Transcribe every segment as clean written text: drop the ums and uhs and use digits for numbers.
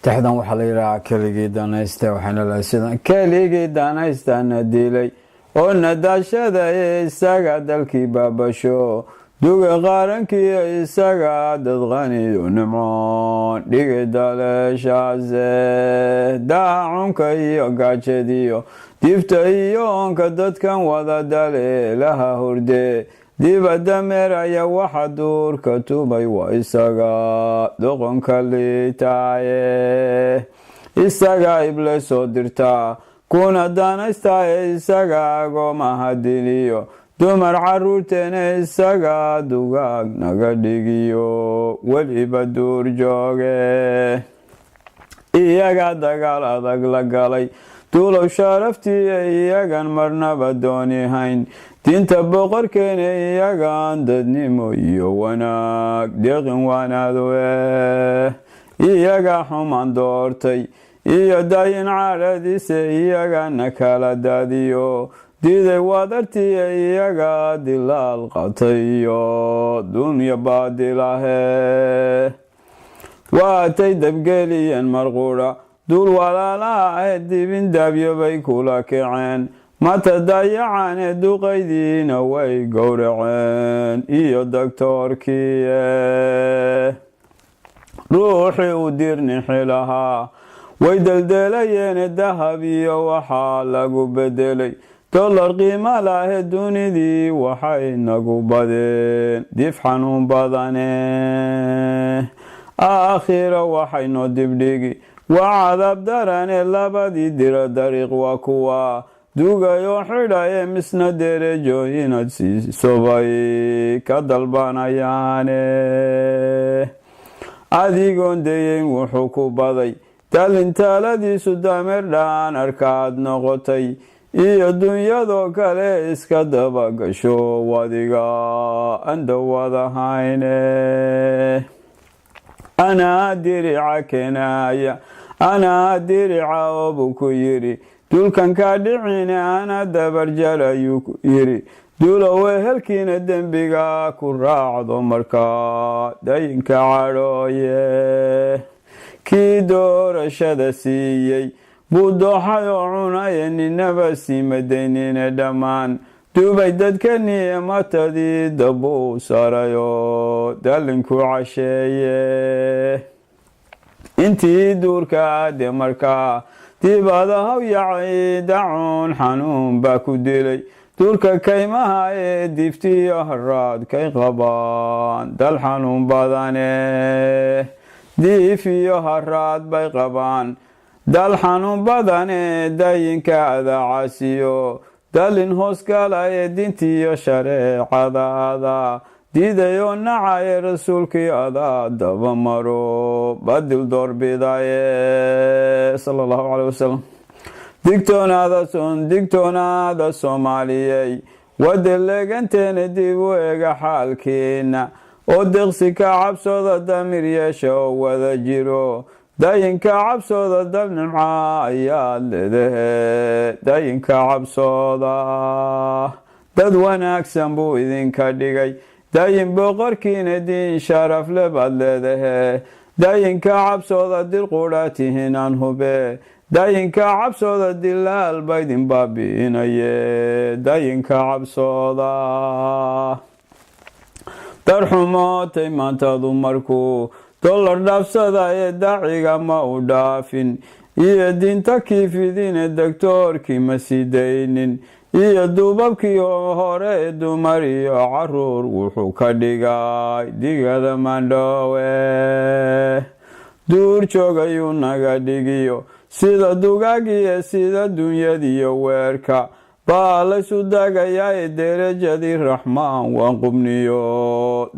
Taxdan waxaa la yidhahaa keligii danayste waxayna lahay sidan keligii danaystana dilay oo nadaashada isaga dalkii baabasho duga qarankiiyo isaga dad qaniyo nimcoon dhigi daleeshaase daacunka iyo gaajadiyo difta iyo oonka dadkan wada daleelaha horde dibadda meeraya waxa duurka tubay waa isaga doqonka liitaaye isaga ible soo dirtaa kuna danaystaye isaga agoomaha diliyo dumar caruurteena isaga dugaag naga dhigiyo weliba duur jooge iyaga dagaal adag la galay duulow sharaftiiya iyagan marnaba doonihayn diinta boqorkeena iyagaan dadnimo iyo wanaag deeqin wanaadowe iyaga xumaan doortay iyo dayin caradiise iyagana kala daadiyo diiday wadartiya iyaga dilaal qatay iyo dunya baadilahe waatay dabgeliyeen marquudha duul walaalaha ahayd dibindaabyo bay kula kaceen mata dayacane duqaydiina way gowraceen iyo doktoorkiie ruuxii u dirnixi lahaa way deldeelayeene dahab iyo waxaa lagu bedelay dollar qiima lahe dunidii waxay nagu badeen dif xanuun badane aakhiro waxaynoo dibdhigi waa cadaab darane labadii diro dariiq waa kuwa dugayoo xidhaye misna derejooyinad siisobay ka dalbanayaane adigoon dayeyn wuxuu ku baday talintaaladiisu dameer dhaan arkaad noqotay iyo dunyadoo kale iska dabagasho wadiga andawwadahayne anaa dirica kenaaya anaa dirica oobuu ku yidhi dulkan kaa dhicine anaa dabarjalayuu ku yidhi duulowe helkiina dembiga ku raacdo markaa dayinka cadhooye kii doorashada siiyey buu dooxay oo cunaye ninaba sii madaynine dhammaan duubay dadkaniye matadii dabuu sarayoo dallinku casheeye intii duurka aade markaa dibada hawyacay dacuun xanuun baa ku dilay duurka kaymaha ee diftiyo haraad kay qabaan dal xanuun badane diif iyo haraad bay qabaan dal xanuun badane dayinka adaacasiyo dalin hoosgalaye dintiiyo shareecada adaa diidayoo nacaye rasuulkii adaa daba maro badil doorbidaye sala allahu caleyh wasalam digtoonaada soomaaliyey wada leeganteena dib u ega xaalkeena oo deqsi ka cabsooda damir yeesha oo wada jiro dayinka cabsooda dabnimca ayaad leedahe dayinka cabsooda dad wanaagsan buu idinka dhigay dayin boqorkiina diin sharafle baad leedahe dayinka cabsooda dil qudhaatihin aan hube dayinka cabsooda dilaal baydin baabi'inaye dayinka cabsooda darxumootay maantadu markuu dollar dhaafsada ee daciga ma u dhaafin iyo diinta kiifidine doktoorkii ma sii daynin iyo duubabkii hore ee dumar iyo caruur wuxuu ka dhigay digada mandhoowe duur joogayuu naga dhigiyo sida dugaagiyo sida dunyadiyo weerka baa laysu dagayaa ee derajadii raxmaan waan qubniyo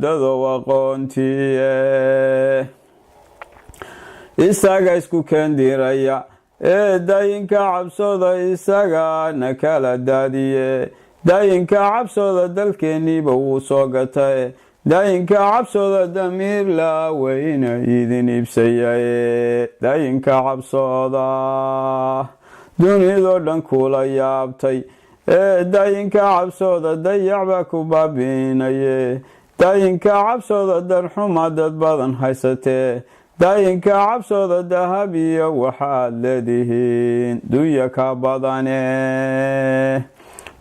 dadow aqoontiye isaga isku keendiraya ee dayinka cabsooda isagana kala daadiye dayinka cabsooda dalkeeniiba wuu soo gatay dayinka cabsooda damiir laaweyna idin iibsayaye dayinka cabsooda dunidoo dhan kula yaabtay ee dayinka cabsooda dayac baa ku baabiinaye dayinka cabsooda darxuma dad badan haysatee daayinka cabsooda dahabiya waxaad leedihiin dunya ka badane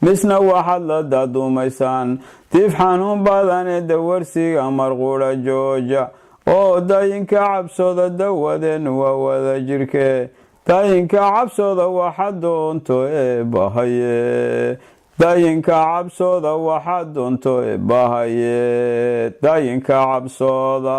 misna waxaad la daadumaysaan tiif xanuun badane dawarsiga marquudha jooja oo daayinka cabsooda dawadeen waa wada jirke daayinka cabsooda waxaad doonto eebbahaye daayinka cabsooda waxaad doonto eebbahaye daayinka cabsooda